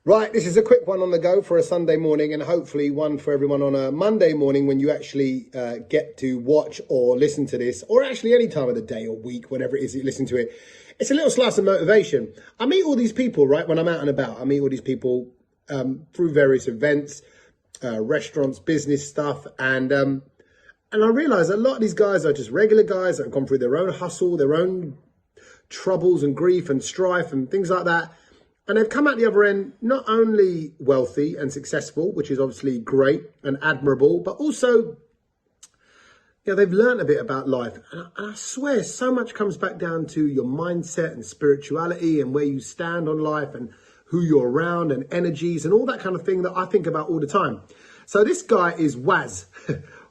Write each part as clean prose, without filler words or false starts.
Right, this is a quick one on the go for a Sunday morning, and hopefully one for everyone on a Monday morning when you actually get to watch or listen to this, or actually any time of the day or week, whatever it is that you listen to it. It's a little slice of motivation. I meet all these people, right, when I'm out and about. I meet all these people through various events, restaurants, business stuff, and I realise a lot of these guys are just regular guys that have gone through their own hustle, their own troubles and grief and strife and things like that. And they've come out the other end not only wealthy and successful, which is obviously great and admirable, but also, they've learned a bit about life. And I swear so much comes back down to your mindset and spirituality and where you stand on life and who you're around and energies and all that kind of thing that I think about all the time. So this guy is Waz.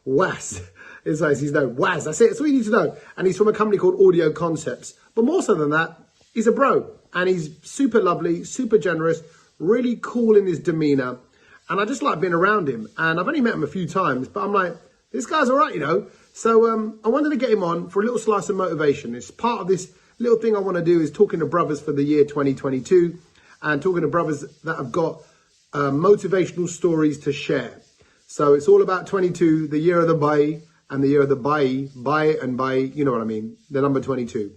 Waz. He's known Waz. That's it. That's all you need to know. And he's from a company called AudioConcepts. But more so than that, he's a bro. And he's super lovely, super generous, really cool in his demeanor. And I just like being around him. And I've only met him a few times, but I'm like, this guy's all right, So I wanted to get him on for a little slice of motivation. It's part of this little thing I want to do is talking to brothers for the year 2022 and talking to brothers that have got motivational stories to share. So it's all about 22, the year of the Bai and the year of the Bai, you know what I mean, the number 22.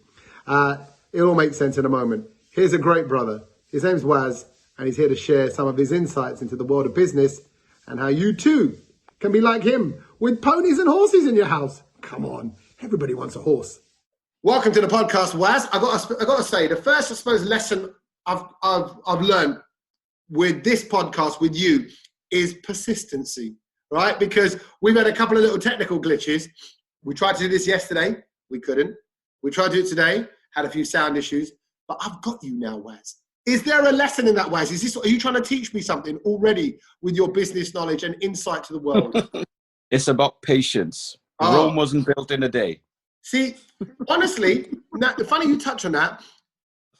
It'll all make sense in a moment. Here's a great brother. His name's Waz, and he's here to share some of his insights into the world of business and how you too can be like him with ponies and horses in your house. Come on, everybody wants a horse. Welcome to the podcast, Waz. I got to say, the first, I suppose, lesson I've learned with this podcast with you is persistency, right? Because we've had a couple of little technical glitches. We tried to do this yesterday, we couldn't. We tried to do it today, had a few sound issues. But I've got you now, Waz. Is there a lesson in that, Waz? Are you trying to teach me something already with your business knowledge and insight to the world? It's about patience. Rome wasn't built in a day. See, honestly, funny you touch on that.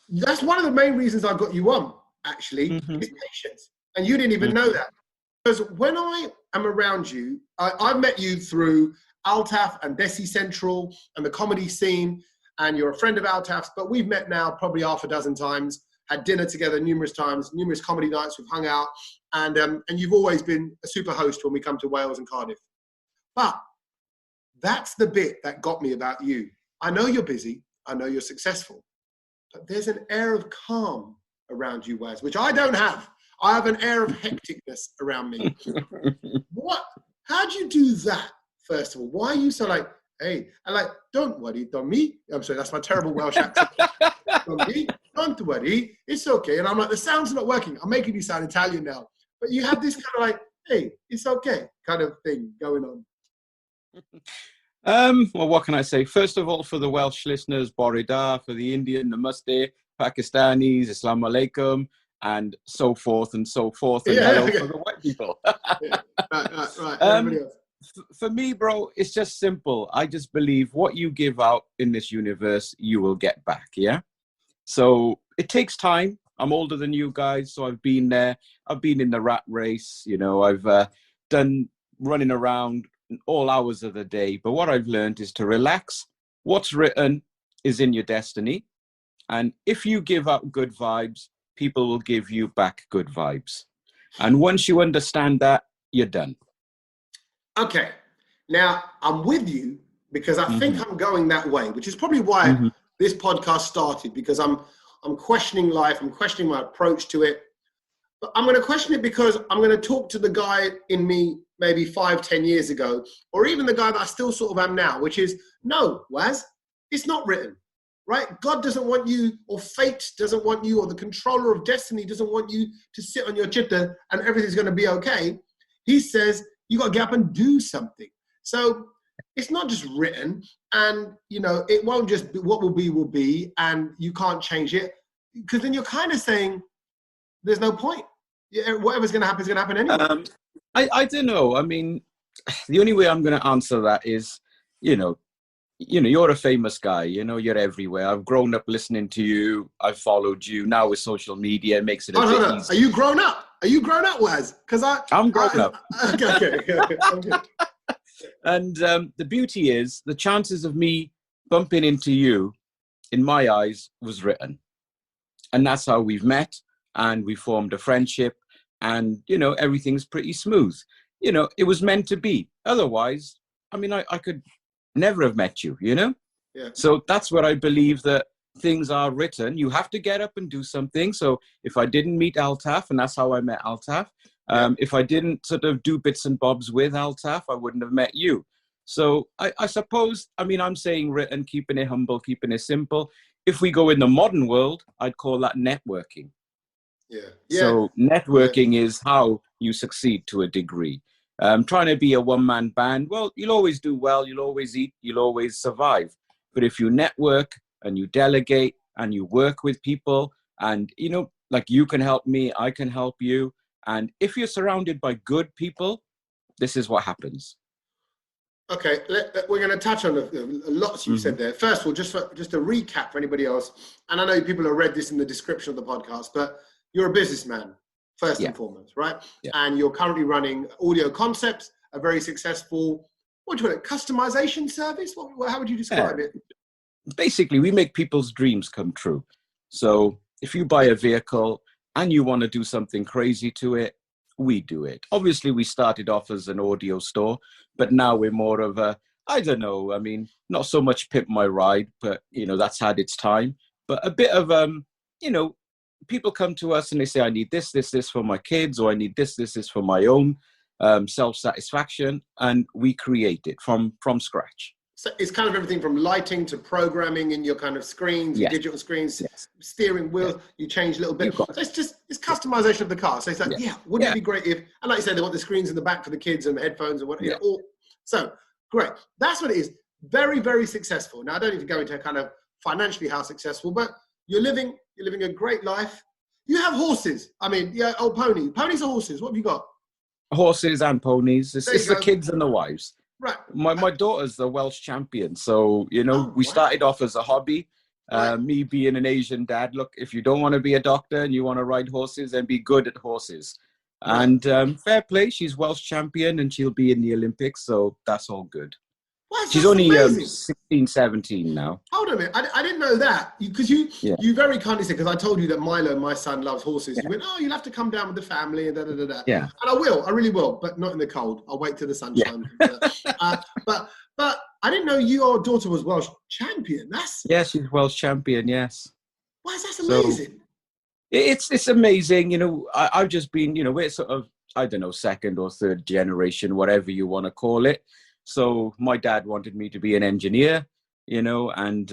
That's one of the main reasons I got you on, actually, is patience. And you didn't even know that. Because when I am around you, I've met you through Altaf and Desi Central and the comedy scene. And you're a friend of Altaf's, but we've met now probably half a dozen times, had dinner together numerous times, numerous comedy nights, we've hung out, and you've always been a super host when we come to Wales and Cardiff. But that's the bit that got me about you. I know you're busy, I know you're successful, but there's an air of calm around you, Waz, which I don't have. I have an air of hecticness around me. How'd you do that, first of all? Why are you so like, hey, and like, don't worry, don't me. I'm sorry, that's my terrible Welsh accent. Don't worry, it's okay. And I'm like, the sound's not working. I'm making you sound Italian now. But you have this kind of like, hey, it's okay kind of thing going on. Well, what can I say? First of all, for the Welsh listeners, Borida, for the Indian, Namaste, Pakistanis, Assalamu alaikum, and so forth and so forth. And hello for the white people. Right. Everybody else. For me, bro, it's just simple. I just believe what you give out in this universe, you will get back, yeah? So it takes time. I'm older than you guys, so I've been there. I've been in the rat race, I've done running around all hours of the day. But what I've learned is to relax. What's written is in your destiny. And if you give out good vibes, people will give you back good vibes. And once you understand that, you're done. Okay, now I'm with you because I think I'm going that way, which is probably why this podcast started, because I'm questioning life, I'm questioning my approach to it. But I'm going to question it because I'm going to talk to the guy in me maybe 5-10 years ago, or even the guy that I still sort of am now, which is, no, Waz, it's not written, right? God doesn't want you, or fate doesn't want you, or the controller of destiny doesn't want you to sit on your chitta and everything's going to be okay. He says, you got to get up and do something. So it's not just written, and it won't just be what will be, and you can't change it, because then you're kind of saying there's no point. Yeah, whatever's going to happen is going to happen anyway. I don't know. I mean, the only way I'm going to answer that is, you're a famous guy. You're everywhere. I've grown up listening to you. I've followed you. Now with social media, it makes it a bit easier. Are you grown up? Are you grown up, Waz? Because I'm grown up. Okay. And the beauty is, the chances of me bumping into you, in my eyes, was written. And that's how we've met. and we formed a friendship, and, you know, everything's pretty smooth. You know, it was meant to be. Otherwise, I mean, I could never have met you, you know? Yeah. So that's what I believe, that things are written. You have to get up and do something. So if I didn't meet Altaf, and that's how I met Altaf, if I didn't sort of do bits and bobs with Altaf, I wouldn't have met you. So I suppose, I mean, I'm saying written, keeping it humble, keeping it simple. If we go in the modern world, I'd call that networking. Yeah. So networking is how you succeed to a degree. Trying to be a one-man band, well, you'll always do well, you'll always eat, you'll always survive. But if you network and you delegate and you work with people, and, you know, like, you can help me, I can help you. And if you're surrounded by good people, this is what happens. Okay, we're going to touch on lots you said there. First of all, just a recap for anybody else, and I know people have read this in the description of the podcast, but you're a businessman, first and foremost, right? Yeah. And you're currently running AudioConcepts, a very successful, what do you call it, customization service? How would you describe it? Basically, we make people's dreams come true. So if you buy a vehicle and you want to do something crazy to it, we do it. Obviously, we started off as an audio store, but now we're more of a, I don't know, I mean, not so much pimp my ride, but, you know, that's had its time. But a bit of, you know, people come to us and they say, I need this for my kids, or I need this for my own self-satisfaction. And we create it from scratch. So it's kind of everything from lighting to programming in your kind of screens, your digital screens, steering wheel, you change a little bit. So it's customization of the car. So it's like, wouldn't it be great if, and like you say, they want the screens in the back for the kids and the headphones and whatever. So great. That's what it is. Very, very successful. Now, I don't need to go into kind of financially how successful, but you're living a great life. You have horses. I mean, ponies. Ponies or horses? What have you got? Horses and ponies. It's the kids and the wives. Right. My daughter's the Welsh champion. So, you know, we started off as a hobby. Me being an Asian dad, look, if you don't want to be a doctor and you want to ride horses, then be good at horses. And fair play, she's Welsh champion and she'll be in the Olympics. So that's all good. She's only 16, 17 now. Hold on a minute. I didn't know that. Because you very kindly said, because I told you that Milo, my son, loves horses. You went, oh, you'll have to come down with the family and da-da-da-da. Yeah. And I will. I really will. But not in the cold. I'll wait till the sunshine. But I didn't know your daughter was Welsh champion. Yeah, she's Welsh champion, yes. Why is that amazing? So, it's amazing. You know, I've just been, you know, we're sort of, I don't know, second or third generation, whatever you want to call it. So my dad wanted me to be an engineer, you know, and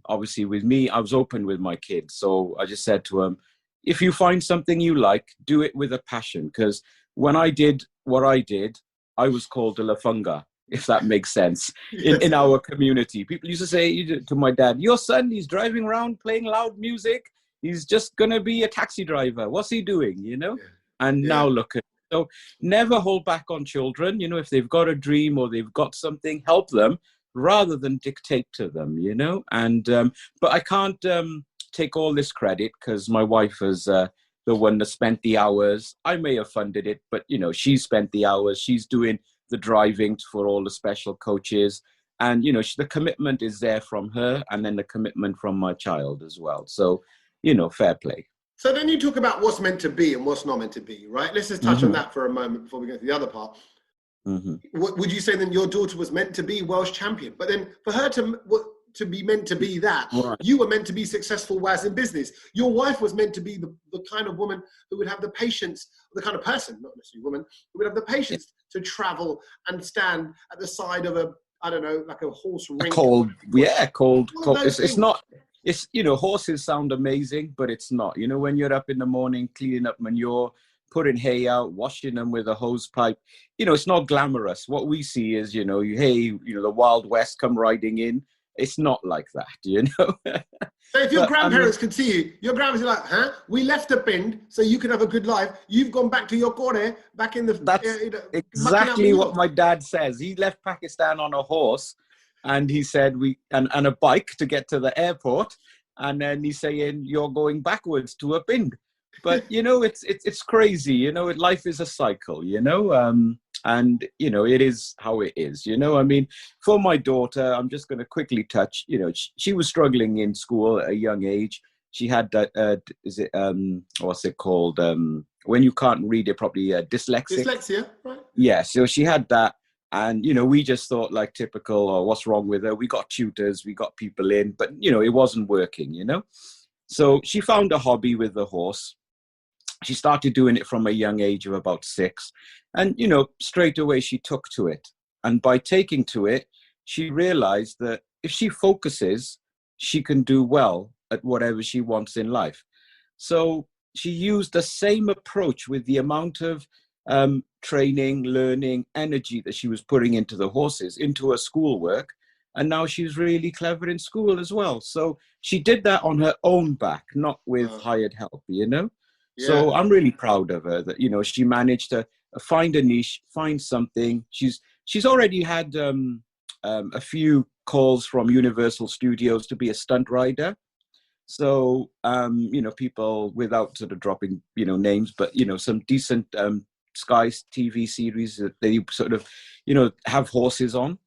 obviously with me, I was open with my kids. So I just said to him, if you find something you like, do it with a passion. Because when I did what I did, I was called a lafunga, if that makes sense, in our community. People used to say to my dad, your son, he's driving around playing loud music. He's just going to be a taxi driver. What's he doing, you know? And now look at. So never hold back on children. You know, if they've got a dream or they've got something, help them rather than dictate to them, you know. And but I can't take all this credit because my wife is the one that spent the hours. I may have funded it, but, you know, she spent the hours. She's doing the driving for all the special coaches. And, you know, the commitment is there from her, and then the commitment from my child as well. So, you know, fair play. So then you talk about what's meant to be and what's not meant to be, right? Let's just touch on that for a moment before we go to the other part. What would you say then your daughter was meant to be Welsh champion? But then for her to be meant to be that, you were meant to be successful as in business. Your wife was meant to be the kind of woman who would have the patience, the kind of person, not necessarily woman, who would have the patience to travel and stand at the side of a, I don't know, like a horse ring. Cold. It's not. It's, you know, horses sound amazing, but it's not. You know, when you're up in the morning, cleaning up manure, putting hay out, washing them with a hose pipe, you know, it's not glamorous. What we see is, you know, the Wild West come riding in. It's not like that, you know. So if your grandparents could see you, your grandparents are like, huh? We left the Pind so you could have a good life. You've gone back to your corner, back in the... That's exactly what my dad says. He left Pakistan on a horse. And he said and a bike to get to the airport, and then he's saying you're going backwards to a Pind. But you know, it's crazy. You know, life is a cycle. You know, and you know it is how it is. You know, I mean, for my daughter, I'm just going to quickly touch. You know, she was struggling in school at a young age. she had that, what's it called? When you can't read it properly, dyslexic. Dyslexia, right? Yeah, so she had that. And, we just thought like typical, or what's wrong with her? We got tutors, we got people in, but, it wasn't working, So she found a hobby with the horse. She started doing it from a young age of about 6. And, straight away she took to it. And by taking to it, she realized that if she focuses, she can do well at whatever she wants in life. So she used the same approach with the amount of training, learning, energy that she was putting into the horses, into her schoolwork. And now she's really clever in school as well. So she did that on her own back, not with hired help, Yeah. So I'm really proud of her that, she managed to find a niche, find something. She's already had a few calls from Universal Studios to be a stunt rider. So, people, without sort of dropping, names, but, some decent Sky TV series that they sort of, have horses on.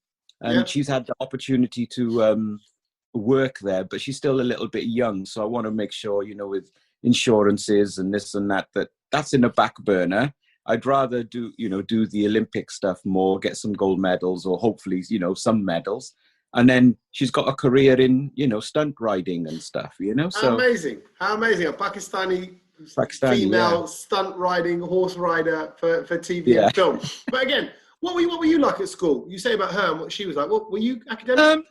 And she's had the opportunity to work there, but she's still a little bit young. So I want to make sure, with insurances and this and that's in the back burner. I'd rather do the Olympic stuff more, get some gold medals or hopefully, some medals. And then she's got a career in, stunt riding and stuff, So How amazing. A Pakistani female stunt riding horse rider for TV and film. But again, what were you like at school? You say about her and what she was like. What were you academic?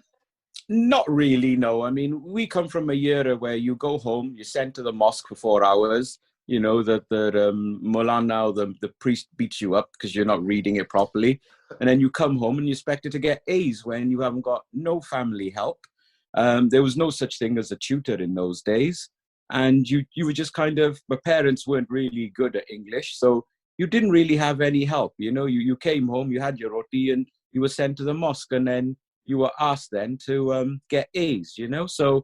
Not really, no. I mean, we come from a era where you go home, you're sent to the mosque for 4 hours, that the Molana, the priest beats you up because you're not reading it properly. And then you come home and you're expected to get A's when you haven't got no family help. There was no such thing as a tutor in those days. And you were just kind of, my parents weren't really good at English. So you didn't really have any help. You came home, you had your roti and you were sent to the mosque. And then you were asked then to get A's, So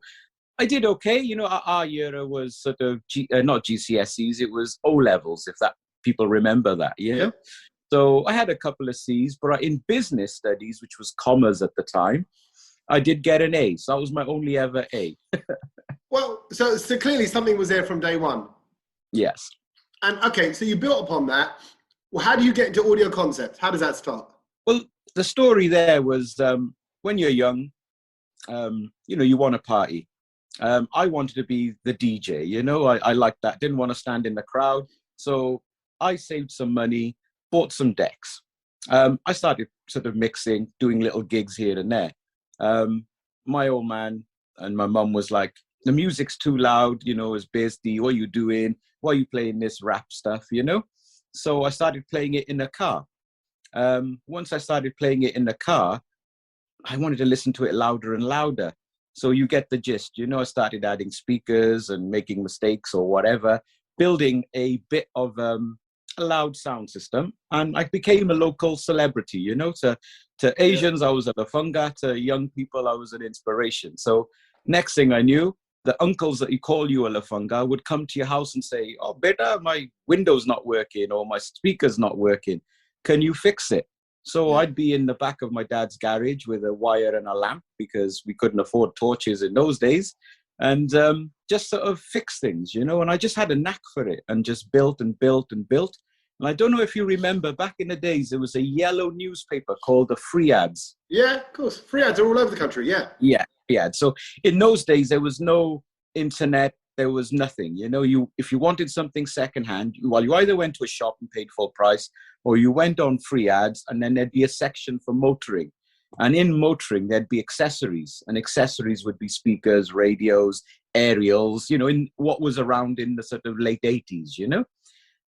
I did okay. Our era was sort of not GCSEs, it was O levels, if that people remember that. Yeah. So I had a couple of C's, but in business studies, which was commerce at the time, I did get an A. So that was my only ever A. Well, so clearly something was there from day one. Yes. And okay, so you built upon that. Well, how do you get into AudioConcepts? How does that start? Well, the story there was when you're young, you want to party. I wanted to be the DJ, I liked that. Didn't want to stand in the crowd. So I saved some money, bought some decks. I started sort of mixing, doing little gigs here and there. My old man and my mum was like, the music's too loud, it's basically, what are you doing? Why are you playing this rap stuff, So I started playing it in the car. Once I started playing it in the car, I wanted to listen to it louder and louder. So you get the gist, I started adding speakers and making mistakes or whatever, building a bit of a loud sound system. And I became a local celebrity, to Asians, I was a Lafunga, to young people, I was an inspiration. So next thing I knew, the uncles that you call you a Lafunga would come to your house and say, oh, beta, my window's not working or my speaker's not working. Can you fix it? So I'd be in the back of my dad's garage with a wire and a lamp because we couldn't afford torches in those days, and just sort of fix things, and I just had a knack for it and just built and built and built. And I don't know if you remember, back in the days, there was a yellow newspaper called the Free Ads. Yeah, of course. Free ads are all over the country, Yeah. So in those days, there was no internet. There was nothing, if you wanted something secondhand, you either went to a shop and paid full price, or you went on Free Ads, and then there'd be a section for motoring. And in motoring, there'd be accessories, and accessories would be speakers, radios, aerials, in what was around in the sort of late 80s,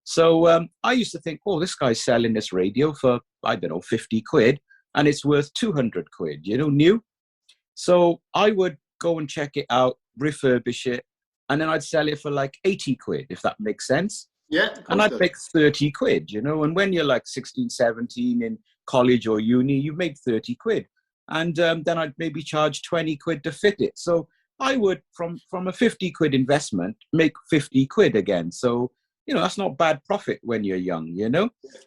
So I used to think, oh, this guy's selling this radio for, I don't know, 50 quid, and it's worth 200 quid, new. So I would go and check it out, refurbish it, and then I'd sell it for like 80 quid, if that makes sense. Yeah. And I'd make 30 quid, and when you're like 16, 17 in college or uni, you make 30 quid. And then I'd maybe charge 20 quid to fit it. So I would, from a 50 quid investment, make 50 quid again. So, that's not bad profit when you're young,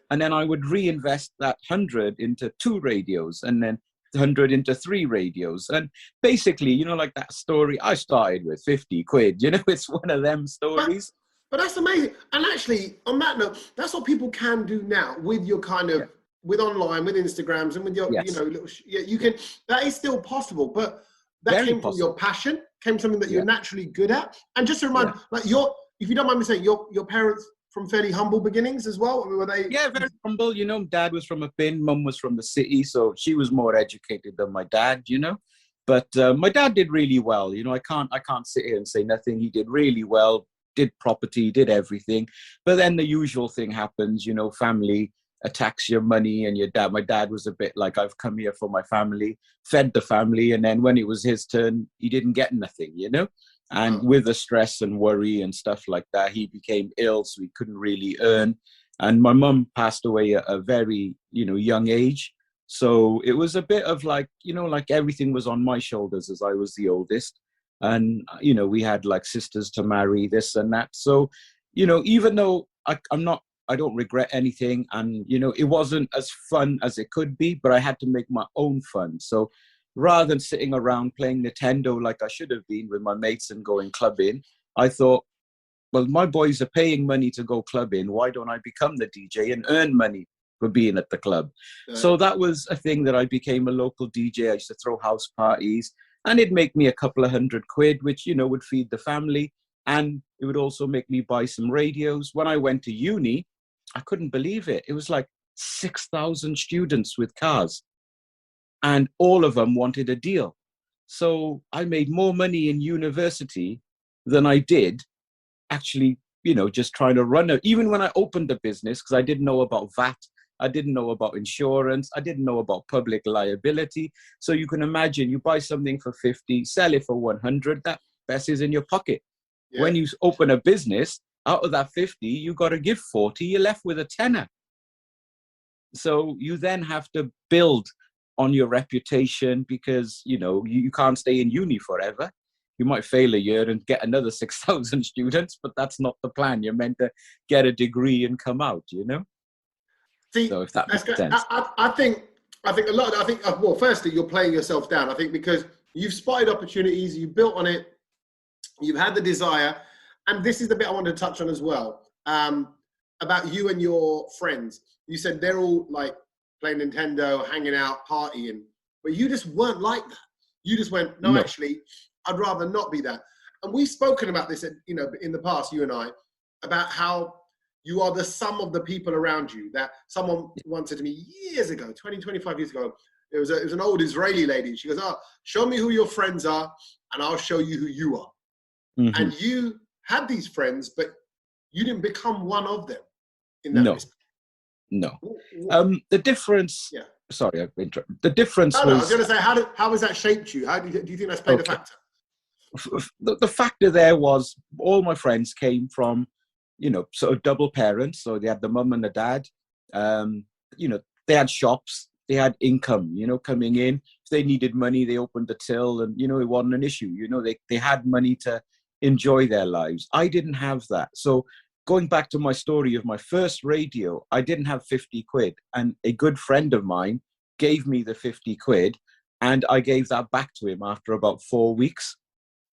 And then I would reinvest that 100 into 2 radios and then 100 into 3 radios. And basically, you know, like that story, I started with 50 quid. You know, it's one of them stories. But that's amazing. And actually, on that note, that's what people can do now with your kind of, with online, with Instagrams, and with your, you know, little, you can, that is still possible. But that came from your passion, came something that you're naturally good at. And just to remind, like if you don't mind me saying, your parents from fairly humble beginnings as well? I mean, were they? Yeah, very humble. You know, dad was from a bin, mum was from the city, so she was more educated than my dad, you know. But my dad did really well. You know, I can't sit here and say nothing. He did really well, did property, did everything. But then the usual thing happens, you know, family attacks your money and your dad. My dad was a bit like, I've come here for my family, fed the family. And then when it was his turn, he didn't get nothing, you know. And with the stress and worry and stuff like that, he became ill, so he couldn't really earn. And my mum passed away at a very, you know, young age. So it was a bit of like, you know, like everything was on my shoulders as I was the oldest. And, you know, we had like sisters to marry, this and that. So, you know, even though I don't regret anything. And, you know, it wasn't as fun as it could be, but I had to make my own fun. So rather than sitting around playing Nintendo like I should have been with my mates and going clubbing, I thought, well, my boys are paying money to go clubbing. Why don't I become the DJ and earn money for being at the club? So that was a thing that I became a local DJ. I used to throw house parties and it'd make me a couple of £100, which, you know, would feed the family. And it would also make me buy some radios. When I went to uni, I couldn't believe it. It was like 6,000 students with cars. And all of them wanted a deal. So I made more money in university than I did actually, you know, just trying to run it. Even when I opened the business, because I didn't know about VAT, I didn't know about insurance, I didn't know about public liability. So you can imagine, you buy something for 50, sell it for 100, that best is in your pocket. Yeah. When you open a business, out of that 50, you got to give 40, you're left with a tenner. So you then have to build on your reputation because, you know, you can't stay in uni forever. You might fail a year and get another 6,000 students, but that's not the plan. You're meant to get a degree and come out, you know? See, so if that makes sense. I think a lot of, well, firstly, you're playing yourself down. I think because you've spotted opportunities, you built on it, you've had the desire. And this is the bit I wanted to touch on as well, about you and your friends. You said they're all like playing Nintendo, hanging out, partying, but you just weren't like that. You just went, no, actually, I'd rather not be that. And we've spoken about this, you know, in the past, you and I, about how you are the sum of the people around you. That someone once said to me years ago, 20, 25 years ago, it was an old Israeli lady. She goes, show me who your friends are and I'll show you who you are. Mm-hmm. And you had these friends, but you didn't become one of them in that respect. No. The difference. Yeah. Sorry, I've been. The difference was. I was going to say, how has that shaped you? How do you think that's played a factor? The factor there was all my friends came from, you know, sort of double parents. So they had the mum and the dad. You know, they had shops. They had income. You know, coming in. If they needed money, they opened the till, and you know, it wasn't an issue. You know, they had money to enjoy their lives. I didn't have that. So going back to my story of my first radio, I didn't have 50 quid. And a good friend of mine gave me the 50 quid and I gave that back to him after about 4 weeks.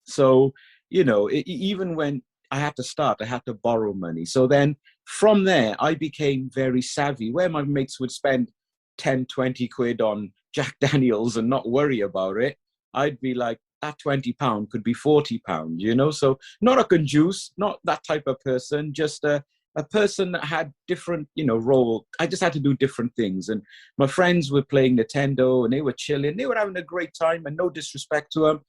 So, you know, even when I had to start, I had to borrow money. So then from there, I became very savvy where my mates would spend 10, 20 quid on Jack Daniels and not worry about it. I'd be like, that £20 could be £40, you know? So not a conjuice, not that type of person, just a person that had different, you know, role. I just had to do different things. And my friends were playing Nintendo and they were chilling. They were having a great time, and no disrespect to them.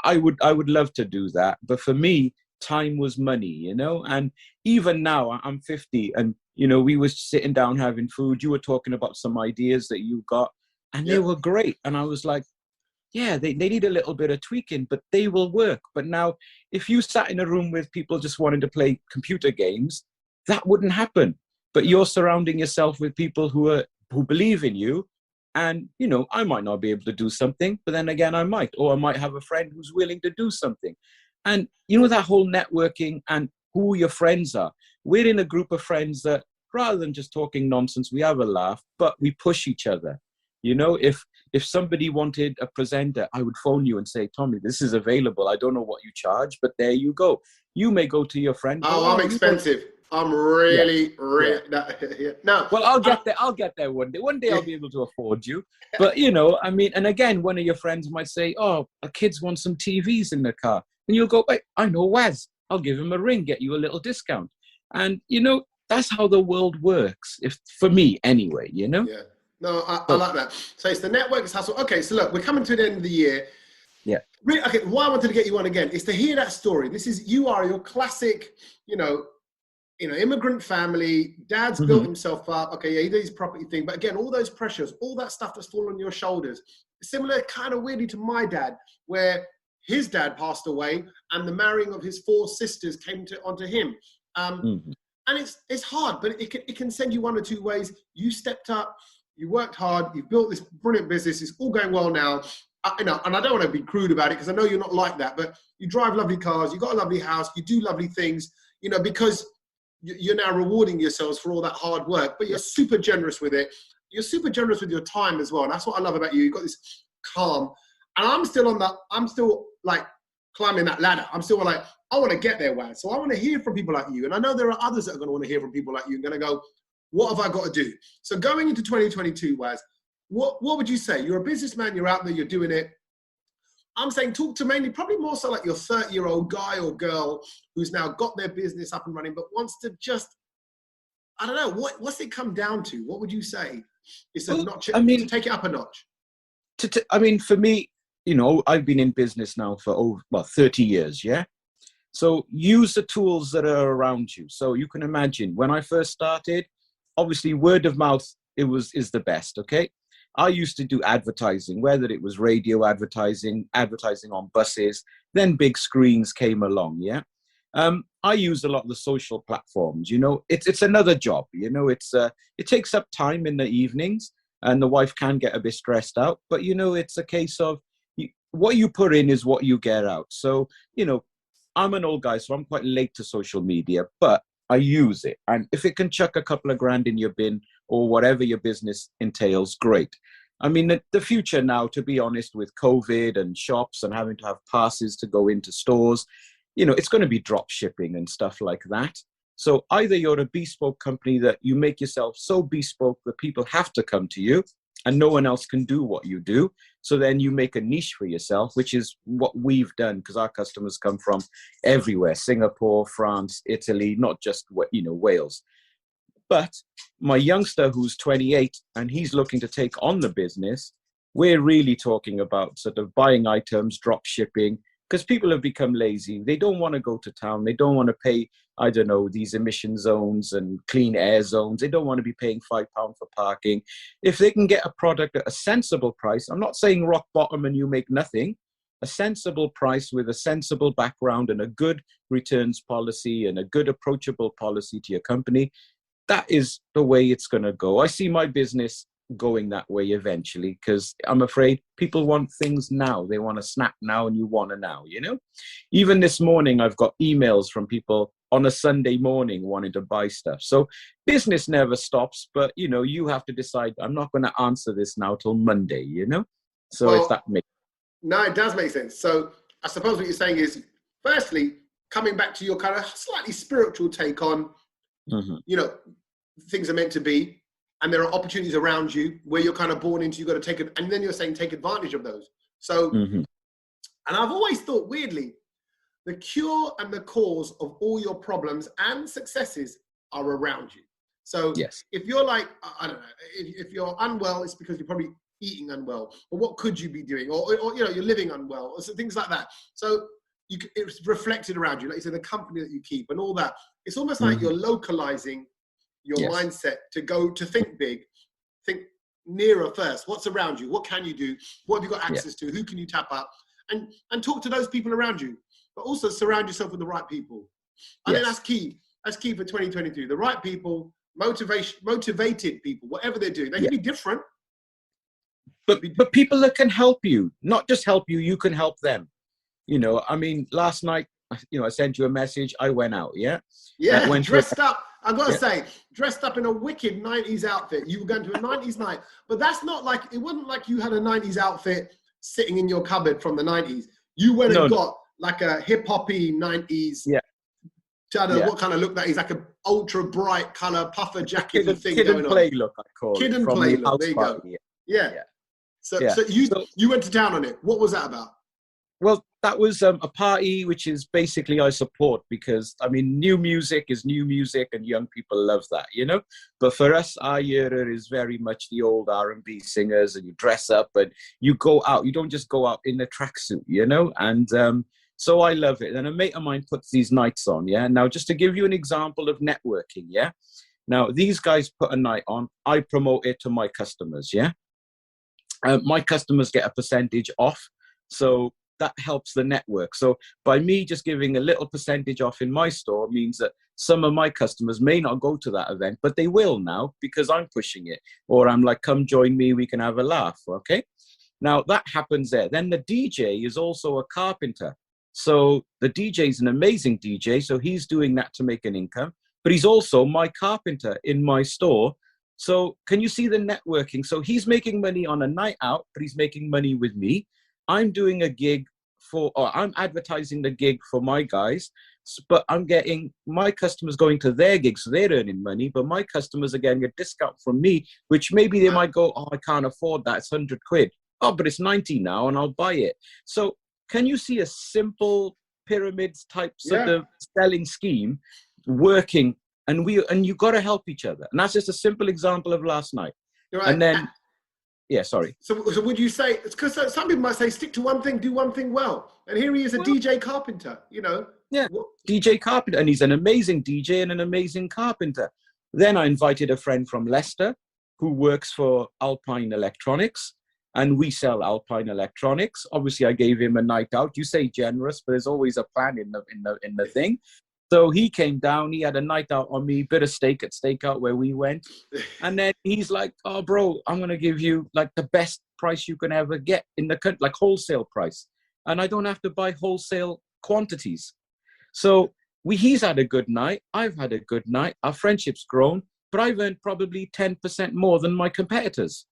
I would love to do that. But for me, time was money, you know? And even now I'm 50 and, you know, we were sitting down having food. You were talking about some ideas that you got and they were great. And I was like, yeah, they need a little bit of tweaking, but they will work. But now, if you sat in a room with people just wanting to play computer games, that wouldn't happen. But you're surrounding yourself with people who believe in you. And, you know, I might not be able to do something, but then again, I might. Or I might have a friend who's willing to do something. And, you know, that whole networking and who your friends are. We're in a group of friends that, rather than just talking nonsense, we have a laugh, but we push each other. You know, if somebody wanted a presenter, I would phone you and say, Tommy, this is available. I don't know what you charge, but there you go. You may go to your friend. Oh, I'm expensive. I'm yeah, really, yeah. no. Well, I'll get there. I'll get there one day. One day I'll be able to afford you. But, you know, I mean, and again, one of your friends might say, oh, our kids want some TVs in the car. And you'll go, hey, I know Waz. I'll give him a ring, get you a little discount. And, you know, that's how the world works, if for me anyway, you know? Yeah. No, I like that. So it's the network, it's hustle. Okay, so look, we're coming to the end of the year. Yeah. Really, okay, why I wanted to get you on again is to hear that story. You are your classic, immigrant family. Dad's built himself up. Okay, yeah, he did his property thing. But again, all those pressures, all that stuff that's fallen on your shoulders. Similar kind of weirdly to my dad, where his dad passed away and the marrying of his 4 sisters came onto him. And it's hard, but it can send you one or two ways. You stepped up, you worked hard, you've built this brilliant business. It's all going well now. And I don't want to be crude about it because I know you're not like that, but you drive lovely cars, you've got a lovely house, you do lovely things, because you're now rewarding yourselves for all that hard work, but you're super generous with it. You're super generous with your time as well. And that's what I love about you. You've got this calm. And I'm still like climbing that ladder. I'm still like, I want to get there, Waz. So I want to hear from people like you. And I know there are others that are going to want to hear from people like you and going to go, what have I got to do? So going into 2022, Waz, what would you say? You're a businessman, you're out there, you're doing it. I'm saying talk to mainly, probably more so like your 30-year-old guy or girl who's now got their business up and running, but wants to just, I don't know, what's it come down to? What would you say? It's a notch, to take it up a notch. I mean, for me, I've been in business now for 30 years, yeah? So use the tools that are around you. So you can imagine when I first started, obviously word of mouth is the best, okay? I used to do advertising, whether it was radio advertising on buses, then big screens came along, yeah? I use a lot of the social platforms, it's another job, it takes up time in the evenings and the wife can get a bit stressed out, but it's a case of what you put in is what you get out. So, I'm an old guy, so I'm quite late to social media, but I use it. And if it can chuck a couple of grand in your bin or whatever your business entails, great. I mean, the future now, to be honest, with COVID and shops and having to have passes to go into stores, it's going to be drop shipping and stuff like that. So either you're a bespoke company that you make yourself so bespoke that people have to come to you and no one else can do what you do. So then you make a niche for yourself, which is what we've done because our customers come from everywhere, Singapore, France, Italy, not just, Wales. But my youngster who's 28 and he's looking to take on the business, we're really talking about sort of buying items, drop shipping, because people have become lazy. They don't want to go to town. They don't want to pay, I don't know, these emission zones and clean air zones. They don't want to be paying £5 for parking. If they can get a product at a sensible price, I'm not saying rock bottom and you make nothing, a sensible price with a sensible background and a good returns policy and a good approachable policy to your company, that is the way it's going to go. I see my business going that way eventually because I'm afraid people want things now. They want to snap now and you want to now, Even this morning, I've got emails from people on a Sunday morning wanting to buy stuff. So business never stops, but, you have to decide, I'm not going to answer this now till Monday, So if that makes sense. No, it does make sense. So I suppose what you're saying is, firstly, coming back to your kind of slightly spiritual take on, things are meant to be, and there are opportunities around you where you're kind of born into, you've got to take it, and then you're saying take advantage of those. So, and I've always thought weirdly, the cure and the cause of all your problems and successes are around you. So yes. If you're like, I don't know, if you're unwell, it's because you're probably eating unwell, or what could you be doing? Or you're living unwell, or so, things like that. So it's reflected around you, like you said, the company that you keep and all that. It's almost like you're localizing your mindset to think big, think nearer first. What's around you? What can you do? What have you got access to? Who can you tap up? And talk to those people around you, but also surround yourself with the right people. I think that's key. That's key for 2022. The right people, motivated people, whatever they're doing. They can be different. But people that can help you, not just help you, you can help them. I mean, last night, I sent you a message. I went out, went dressed up. I've got to say, dressed up in a wicked 90s outfit. You were going to a 90s night, but that's not like, it wasn't like you had a 90s outfit sitting in your cupboard from the 90s. You went and got like a hip hoppy 90s. Yeah. I don't know what kind of look that is, like an ultra bright color puffer jacket thing kid going and on. play look, I call kid it. and play look. There you go. Yeah. So you went to town on it. What was that about? Well, that was a party which is basically I support, because I mean, new music is new music and young people love that, you know. But for us, our era is very much the old R&B singers, and you dress up and you go out. You don't just go out in a tracksuit, you know. And so I love it. And a mate of mine puts these nights on. Yeah. Now, just to give you an example of networking. Yeah. Now, these guys put a night on. I promote it to my customers. Yeah. My customers get a percentage off. So that helps the network. So by me just giving a little percentage off in my store means that some of my customers may not go to that event, but they will now because I'm pushing it. Or I'm like, come join me, we can have a laugh, okay? Now that happens there. Then the DJ is also a carpenter. So the DJ is an amazing DJ, so he's doing that to make an income, but he's also my carpenter in my store. So can you see the networking? So he's making money on a night out, but he's making money with me. I'm doing a gig or I'm advertising the gig for my guys, but I'm getting my customers going to their gigs, so they're earning money, but my customers are getting a discount from me, which maybe they might go, oh, I can't afford that, it's 100 quid. Oh, but it's 90 now and I'll buy it. So can you see a simple pyramids type sort of selling scheme working? And you got to help each other. And that's just a simple example of last night. Right. And then, sorry. So would you say, it's because some people might say, stick to one thing, do one thing well. And here he is, a DJ carpenter, you know. Yeah, DJ carpenter. And he's an amazing DJ and an amazing carpenter. Then I invited a friend from Leicester who works for Alpine Electronics. And we sell Alpine Electronics. Obviously, I gave him a night out. You say generous, but there's always a plan in the thing. So he came down, he had a night out on me, bit of steak at Stakeout where we went. And then he's like, oh, bro, I'm going to give you like the best price you can ever get in the country, like wholesale price. And I don't have to buy wholesale quantities. So he's had a good night. I've had a good night. Our friendship's grown, but I've earned probably 10% more than my competitors.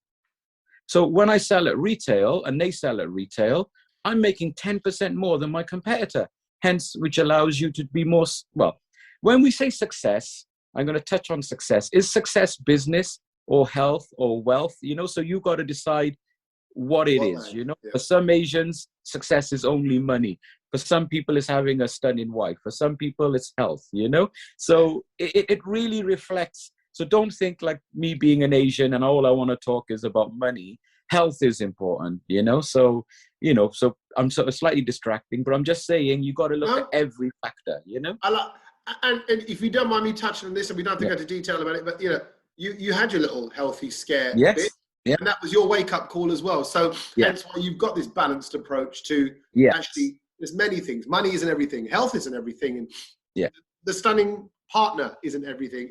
So when I sell at retail and they sell at retail, I'm making 10% more than my competitor. Hence, which allows you to be more, well, when we say success, I'm going to touch on success. Is success business or health or wealth? You know, so you got to decide what it is, you know. For some Asians, success is only money. For some people, it's having a stunning wife. For some people, it's health, you know. So it really reflects. So don't think like me being an Asian and all I want to talk is about money. Health is important, you know. So, you know, so I'm sort of slightly distracting, but I'm just saying you got to look at every factor, you know. And if you don't mind me touching on this, and we don't have to go into detail about it, but you know, you had your little healthy scare bit, and that was your wake up call as well. So that's why you've got this balanced approach to actually. There's many things. Money isn't everything. Health isn't everything, and the stunning partner isn't everything.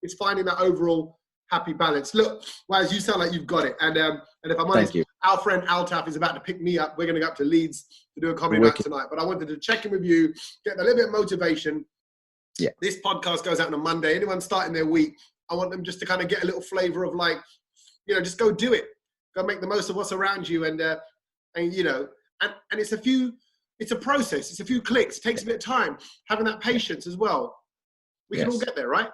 It's finding that overall happy balance. Look, Waz, you sound like you've got it. And if I'm honest, our friend Altaf is about to pick me up. We're going to go up to Leeds to do a comedy night tonight. But I wanted to check in with you, get a little bit of motivation. Yeah. This podcast goes out on a Monday. Anyone starting their week, I want them just to kind of get a little flavor of like, you know, just go do it. Go make the most of what's around you. And you know, and it's a process. It's a few clicks. It takes a bit of time. Having that patience as well. We can all get there, right?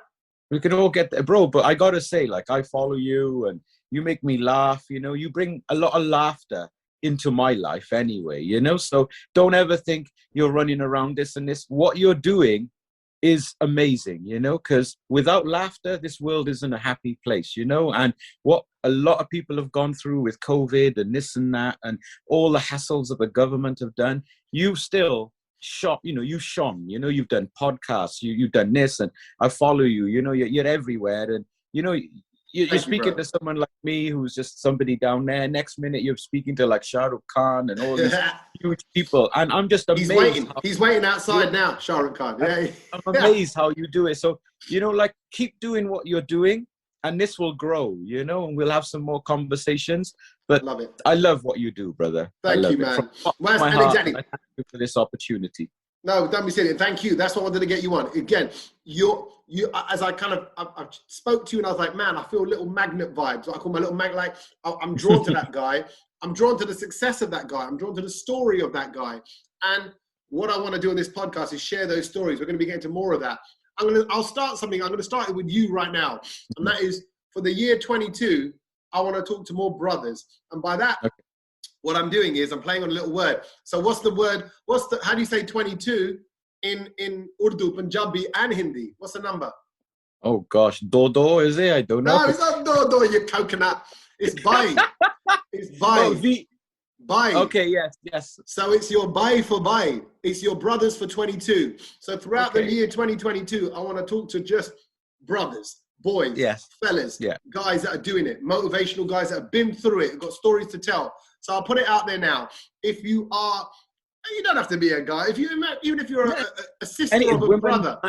We can all get there, bro. But I got to say, like, I follow you and you make me laugh. You know, you bring a lot of laughter into my life anyway, you know? So don't ever think you're running around this and this. What you're doing is amazing, you know, because without laughter, this world isn't a happy place, you know? And what a lot of people have gone through with COVID and this and that and all the hassles that the government have done, you still you've shone, you know, you've done podcasts, you've done this, and I follow you, you know, you're everywhere. And, you know, you're speaking to someone like me who's just somebody down there. Next minute, you're speaking to like Shah Rukh Khan and all these huge people. And I'm just amazed. He's waiting outside now, Shah Rukh Khan. Yeah. I'm amazed how you do it. So, you know, like keep doing what you're doing and this will grow, you know, and we'll have some more conversations. But love it. I love what you do, brother. Thank you, man. From my heart, I thank you for this opportunity. No, don't be silly. Thank you. That's what I wanted to get you on. Again, you as I spoke to you and I was like, man, I feel little magnet vibes. I call my little magnet, like I'm drawn to that guy. I'm drawn to the success of that guy. I'm drawn to the story of that guy. And what I want to do on this podcast is share those stories. We're going to be getting to more of that. I'll start something. I'm going to start it with you right now. And that is for the year 22, I want to talk to more brothers. And by that, what I'm doing is I'm playing on a little word. So what's the word? How do you say 22 in Urdu, Punjabi, and Hindi? What's the number? Oh gosh, dodo is it? I don't know. No, it's not dodo, you coconut. It's bai. It's bai. Oh, bai. Okay, yes. So it's your bai for bai. It's your brothers for 22. So throughout the year 2022, I want to talk to just brothers, boys, fellas, guys that are doing it, motivational guys that have been through it, got stories to tell. So I'll put it out there now. If you are, you don't have to be a guy. Even if you're a sister of a brother.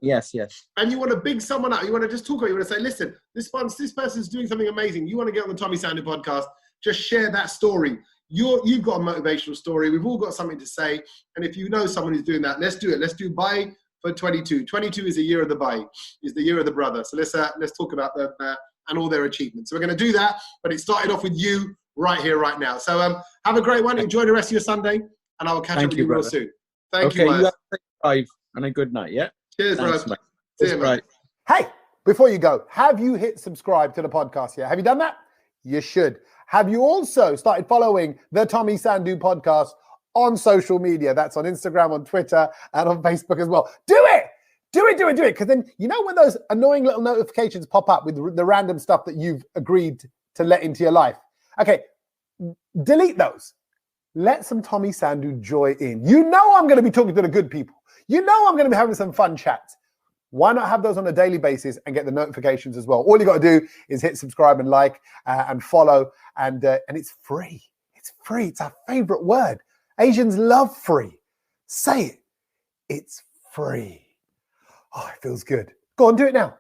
Yes. And you want to big someone up. You want to just talk about it. You want to say, listen, this person's doing something amazing. You want to get on the Tommy Sandhu podcast. Just share that story. You've got a motivational story. We've all got something to say. And if you know someone who's doing that, let's do it. Let's do Bai for 22. 22 is the year of the Bai, is the year of the brother. So let's talk about them and all their achievements. So we're going to do that. But it started off with you right here, right now. So have a great one. Enjoy the rest of your Sunday. And I will catch up with you real soon. Thank you, guys. You have a safe drive and a good night, yeah? Cheers, thanks, bro. See you, mate. Hey, before you go, have you hit subscribe to the podcast yet? Have you done that? You should. Have you also started following the Tommy Sandhu podcast on social media? That's on Instagram, on Twitter, and on Facebook as well. Do it! Do it! Because then, you know when those annoying little notifications pop up with the random stuff that you've agreed to let into your life? Okay, delete those. Let some Tommy Sandhu joy in. You know I'm going to be talking to the good people. You know I'm going to be having some fun chats. Why not have those on a daily basis and get the notifications as well? All you got to do is hit subscribe and like and follow, and it's free. It's free. It's our favorite word. Asians love free. Say it. It's free. Oh, it feels good. Go on, do it now.